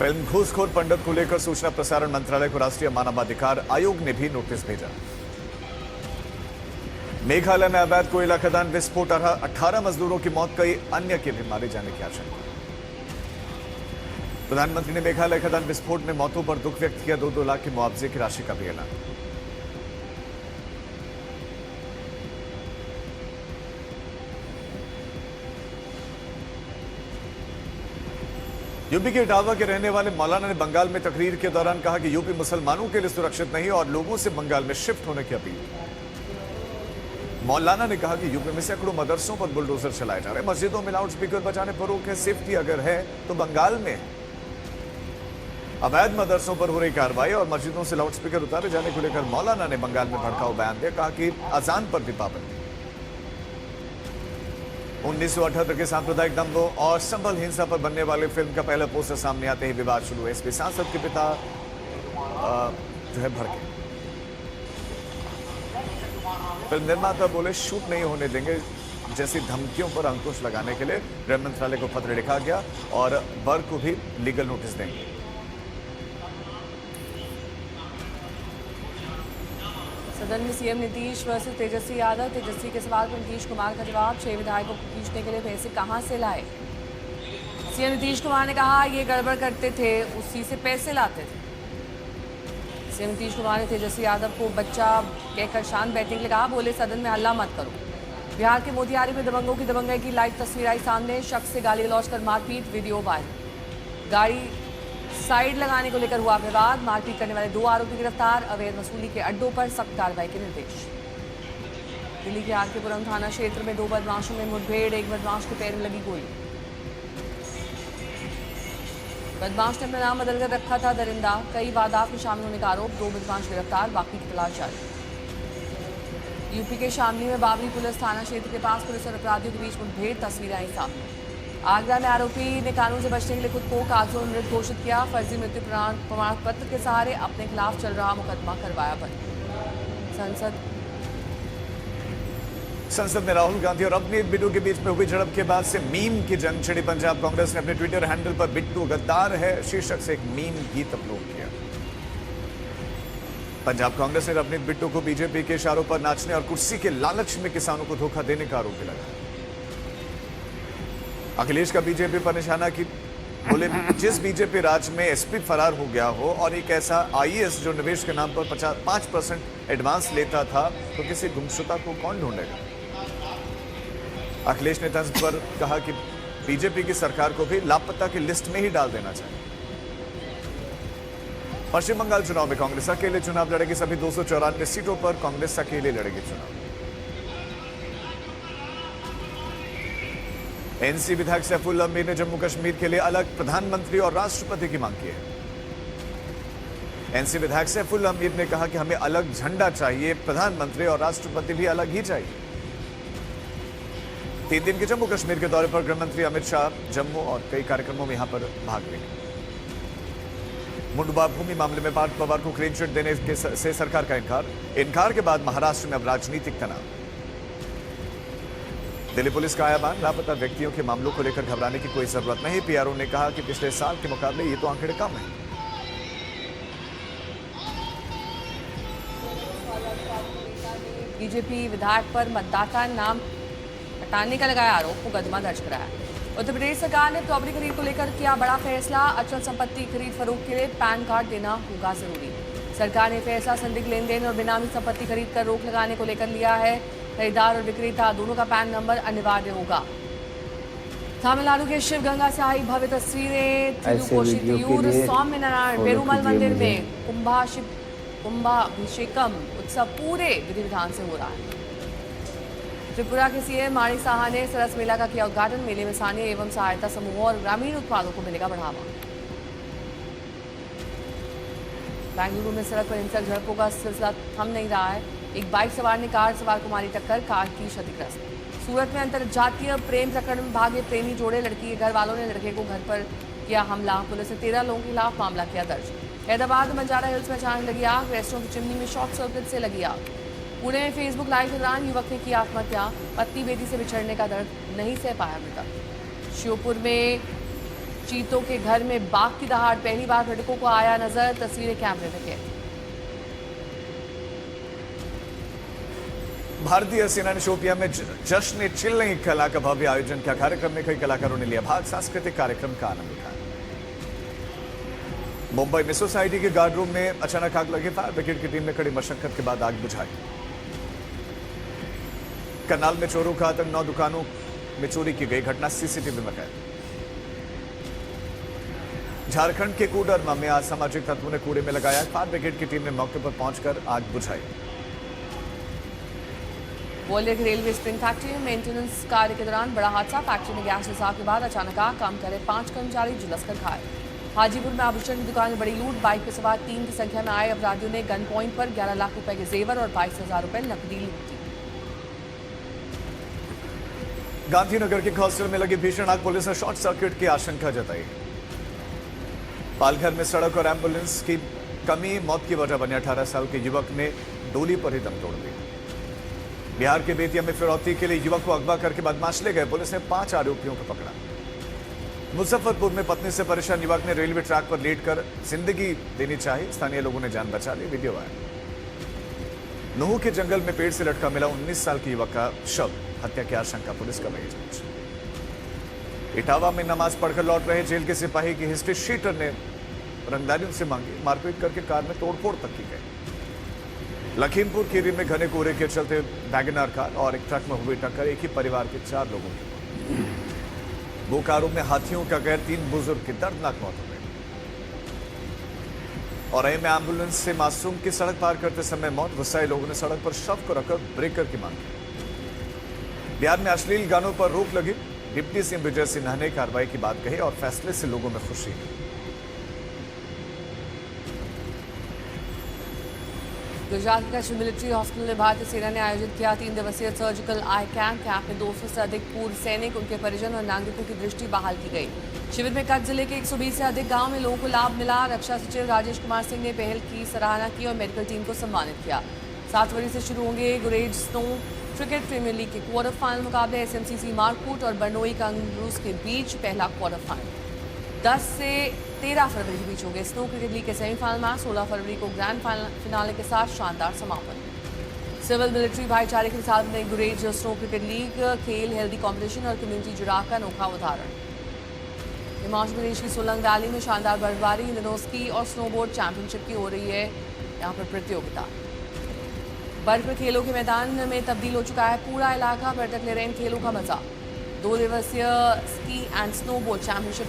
Film घूसखोर पंडित को लेकर सूचना प्रसारण मंत्रालय को राष्ट्रीय मानवाधिकार आयोग ने भी नोटिस भेजा। मेघालय में अवैध कोयला खदान विस्फोट 18 मजदूरों की मौत, कई अन्य के भी मारे जाने की आशंका। प्रधानमंत्री ने मेघालय खदान विस्फोट में मौतों पर दुख व्यक्त किया। 2-2 लाख के मुआवजे की राशि का भी ऐलान। यूपी के इटावा के रहने वाले मौलाना ने बंगाल में तकरीर के दौरान कहा कि यूपी मुसलमानों के लिए सुरक्षित नहीं और लोगों से बंगाल में शिफ्ट होने की अपील। मौलाना ने कहा कि यूपी में सैकड़ों मदरसों पर बुलडोजर चलाए जा रहे हैं, मस्जिदों में लाउडस्पीकर बजाने पर रोक है, सेफ्टी अगर है तो बंगाल में है। अवैध मदरसों पर हो रही कार्रवाई और मस्जिदों से लाउडस्पीकर उतारे जाने को लेकर मौलाना ने बंगाल में भड़काऊ बयान दिया। कहा कि अजान पर भी पाबंदी। 1978 के सांप्रदायिक दंगों और संभल हिंसा पर बनने वाली फिल्म का पहला पोस्टर सामने आते ही विवाद शुरू। एसपी सांसद के पिता जो है भड़के। फिल्म निर्माता बोले शूट नहीं होने देंगे जैसी धमकियों पर अंकुश लगाने के लिए गृह मंत्रालय को पत्र लिखा गया और वर्ग को भी लीगल नोटिस देंगे। सदन में सीएम नीतीश वर्सेस तेजस्वी यादव। तेजस्वी के सवाल पर नीतीश कुमार का जवाब, 6 विधायकों को खींचने के लिए पैसे कहां से लाए। सीएम नीतीश कुमार ने कहा ये गड़बड़ करते थे, उसी से पैसे लाते थे। सीएम नीतीश कुमार ने तेजस्वी यादव को बच्चा कहकर शांत बैठने के लिए कहा। बोले सदन में हल्ला मत करो। बिहार के मोतिहारी में दबंगों की दबंगई की लाइव तस्वीर आई सामने। शख्स से गाली गलौज कर मारपीट, वीडियो वायरल। गाड़ी साइड लगाने को लेकर हुआ विवाद। मारपीट करने वाले 2 आरोपी गिरफ्तार। अवैध वसूली के अड्डों पर सख्त कार्रवाई के निर्देश। दिल्ली के आर के पुरम थाना क्षेत्र में 2 बदमाशों में मुठभेड़। एक बदमाश के पैर में लगी गोली। बदमाश ने अपना नाम बदलकर रखा था दरिंदा। कई वारदात में शामिल होने का आरोप। 2 बदमाश गिरफ्तार, बाकी की तलाश जारी। यूपी के शामली में बाबरी पुलिस थाना क्षेत्र के पास पुलिस और अपराधियों के बीच मुठभेड़। तस्वीरें आई सामने। आगरा में आरोपी ने कानून से बचने के लिए खुद को कागजों में मृत घोषित किया। फर्जी मृत्यु प्रमाण पत्र के सहारे अपने खिलाफ चल रहा मुकदमा करवाया बंद। संसद में राहुल गांधी और अवनीत बिट्टू के बीच में हुई झड़प के बाद से मीम की जंग छिड़ी। पंजाब कांग्रेस ने अपने ट्विटर हैंडल पर बिट्टू गद्दार है शीर्षक से एक मीम गीत अपलोड किया। पंजाब कांग्रेस ने अवनीत बिट्टू को बीजेपी के इशारों पर नाचने और कुर्सी के लालच में किसानों को धोखा देने का आरोप लगाया। अखिलेश का बीजेपी पर निशाना की। बोले जिस बीजेपी राज्य में एसपी फरार हो गया हो और एक ऐसा आईएएस जो निवेश के नाम पर 5% एडवांस लेता था तो किसी गुमशुदा को कौन ढूंढेगा। अखिलेश ने तंज पर कहा कि बीजेपी की सरकार को भी लापता की लिस्ट में ही डाल देना चाहिए। पश्चिम बंगाल चुनाव में कांग्रेस अकेले चुनाव लड़ेगी। सभी 294 सीटों पर कांग्रेस अकेले लड़ेगी चुनाव। एनसी विधायक सैफुल्लाह मीर ने जम्मू कश्मीर के लिए अलग प्रधानमंत्री और राष्ट्रपति की मांग की है। एनसी विधायक सैफुल्लाह मीर ने कहा कि हमें अलग झंडा चाहिए, प्रधानमंत्री और राष्ट्रपति भी अलग ही चाहिए। 3 दिन के जम्मू कश्मीर के दौरे पर गृहमंत्री अमित शाह जम्मू और कई कार्यक्रमों में यहां पर भाग लेंगे। मुंडवा भूमि मामले में पार्थ पवार को क्लीन चिट देने से सरकार का इनकार के बाद महाराष्ट्र में अब राजनीतिक तनाव। दिल्ली पुलिस का आया बयान, लापता व्यक्तियों के मामलों को लेकर घबराने की कोई जरूरत नहीं। पीआरओ ने कहा कि पिछले साल के मुकाबले ये तो आंकड़े कम हैं। बीजेपी विधायक पर मतदाता नाम हटाने का लगाया आरोप, मुकदमा दर्ज कराया। उत्तर प्रदेश सरकार ने प्रॉपर्टी खरीद को लेकर किया बड़ा फैसला। अचल संपत्ति खरीद फरोख्त के लिए पैन कार्ड देना होगा जरूरी। सरकार ने फैसला संदिग्ध लेन देन और बेनामी संपत्ति खरीद पर रोक लगाने को लेकर लिया है। खरीदार और विक्रेता दोनों का पैन नंबर अनिवार्य होगा। तमिलनाडु के शिव गंगा से आई भव्य तस्वीरें। तिरुकोशितियूर स्वामी नारायण पेरुमल मंदिर में कुंभाभिषेकम उत्सव पूरे विधि विधान से हो रहा है। त्रिपुरा के सीएम माणिक साहा ने सरस मेला का किया उद्घाटन। मेले में स्थानीय एवं सहायता समूहों और ग्रामीण उत्पादों को मिलेगा बढ़ावा। बेंगलुरु में सड़क पर हिंसक झड़पों का सिलसिला थम नहीं रहा है। एक बाइक सवार ने कार सवार को मारी टक्कर, कार की क्षतिग्रस्त। सूरत में अंतरजातीय प्रेम प्रकरण में भागे प्रेमी जोड़े। लड़की के घर वालों ने लड़के को घर पर किया हमला। पुलिस ने 13 लोगों के खिलाफ मामला किया दर्ज। हैदराबाद में बंजारा हिल्स में अचानक लगी आग। रेस्टोरेंट की चिमनी में शॉर्ट सर्किट से लगी आग। पुणे में फेसबुक लाइव के दौरान युवक ने की आत्महत्या। पत्नी बेटी से बिछड़ने का दर्द नहीं सह पाया मृतक। श्योपुर में चीतों के घर में बाघ की दहाड़, पहली बार पर्यटकों को आया नजर, तस्वीरें कैमरे में कैद। भारतीय सेना ने शोपियां में जश्न चिल नहीं कला का भव्य आयोजन किया। कार्यक्रम में कई कलाकारों ने लिया भाग, सांस्कृतिक कार्यक्रम का आनंद उठाया। मुंबई में सोसाइटी के गार्ड रूम में अचानक आग लगी। फायर ब्रिगेड की टीम ने कड़ी मशक्कत के बाद आग बुझाई। करनाल में चोरों का आतंक, 9 दुकानों में चोरी की गई घटना सीसीटीवी में कैद। झारखंड के कोडरमा में असामाजिक तत्वों ने कूड़े में लगाया। फायर ब्रिगेड की टीम ने मौके पर पहुंचकर आग बुझाई। ग्वालियर की रेलवे स्प्रिंग फैक्ट्री में मेंटेनेंस कार्य के दौरान बड़ा हादसा। फैक्ट्री में गैस रिसाव के बाद अचानक आग, काम करे 5 कर्मचारी झुलसकर घायल। हाजीपुर में आभूषण की दुकान में बड़ी लूट। बाइक पर सवार 3 की संख्या में आए अपराधियों ने गन पॉइंट पर 11 लाख रुपए के जेवर और 22,000 रुपए नकदी लूटी। गांधीनगर के हॉस्टल में लगी भीषण आग, पुलिस ने शॉर्ट सर्किट की आशंका जताई। पालघर में सड़क और एम्बुलेंस की कमी मौत की वजह बने। 18 साल के युवक ने डोली पर ही दम तोड़ दिया। बिहार के बेतिया में फिरौती के लिए युवक को अगवा करके बदमाश ले गए। पुलिस ने 5 आरोपियों को पकड़ा। मुजफ्फरपुर में पत्नी से परेशान युवक ने रेलवे ट्रैक पर लेटकर जिंदगी देनी चाहिए, स्थानीय लोगों ने जान बचा ली। वीडियो आया। नूह के जंगल में पेड़ से लटका मिला 19 साल के युवक का शव, हत्या की आशंका, पुलिस कर रही है जांच। इटावा में नमाज पढ़कर लौट रहे जेल के सिपाही की हिस्ट्री शीटर ने रंगदारियों से मांगी। मारपीट करके कार में तोड़फोड़ तक की गई। लखीमपुर खीरी में घने कोहरे के चलते वैगनर कार और एक ट्रक में हुई टक्कर, एक ही परिवार के 4 लोगों की। बोकारो में हाथियों का कहर, 3 बुजुर्ग की दर्दनाक मौत हो गई। और में एम्बुलेंस से मासूम की सड़क पार करते समय मौत। गुस्साए लोगों ने सड़क पर शव को रखकर ब्रेकर की मांग की। बिहार में अश्लील गानों पर रोक लगी। डिप्टी सीएम विजय सिन्हा ने कार्रवाई की बात कही और फैसले से लोगों में खुशी। गुजरात के कच्छ मिलिट्री हॉस्पिटल में भारतीय सेना ने आयोजित किया 3 दिवसीय सर्जिकल आई कैंप में 200 से अधिक पूर्व सैनिक, उनके परिजन और नागरिकों की दृष्टि बहाल की गई। शिविर में कच्छ जिले के 120 से अधिक गांव में लोगों को लाभ मिला। रक्षा सचिव राजेश कुमार सिंह ने पहल की सराहना की और मेडिकल टीम को सम्मानित किया। 7 फरवरी से शुरू होंगे गुरेज स्नो क्रिकेट प्रीमियर लीग के क्वार्टर फाइनल मुकाबले। एसएमसीसी मारकूट और बर्नोई कांगरूज के बीच पहला क्वार्टर फाइनल 10 से 13 फरवरी के बीच होंगे। स्नो क्रिकेट लीग के सेमीफाइनल मैच 16 फरवरी को ग्रैंड फिनाले के साथ शानदार समापन। सिविल मिलिट्री भाईचारे के साथ में गुरेज स्नो क्रिकेट लीग खेल, हेल्दी कॉम्पिटिशन और कम्युनिटी जुड़ाव का अनोखा उदाहरण। हिमाचल प्रदेश की सोलंग वैली में शानदार बर्फबारी। इन दिनों स्की और स्नोबोर्ड चैंपियनशिप की हो रही है यहाँ पर प्रतियोगिता। बर्फ में खेलों के मैदान में तब्दील हो चुका है पूरा इलाका। पर्यटक ले रहे हैं खेलों का मजा। 2 दिवसीय स्की एंड स्नोबोर्ड चैंपियनशिप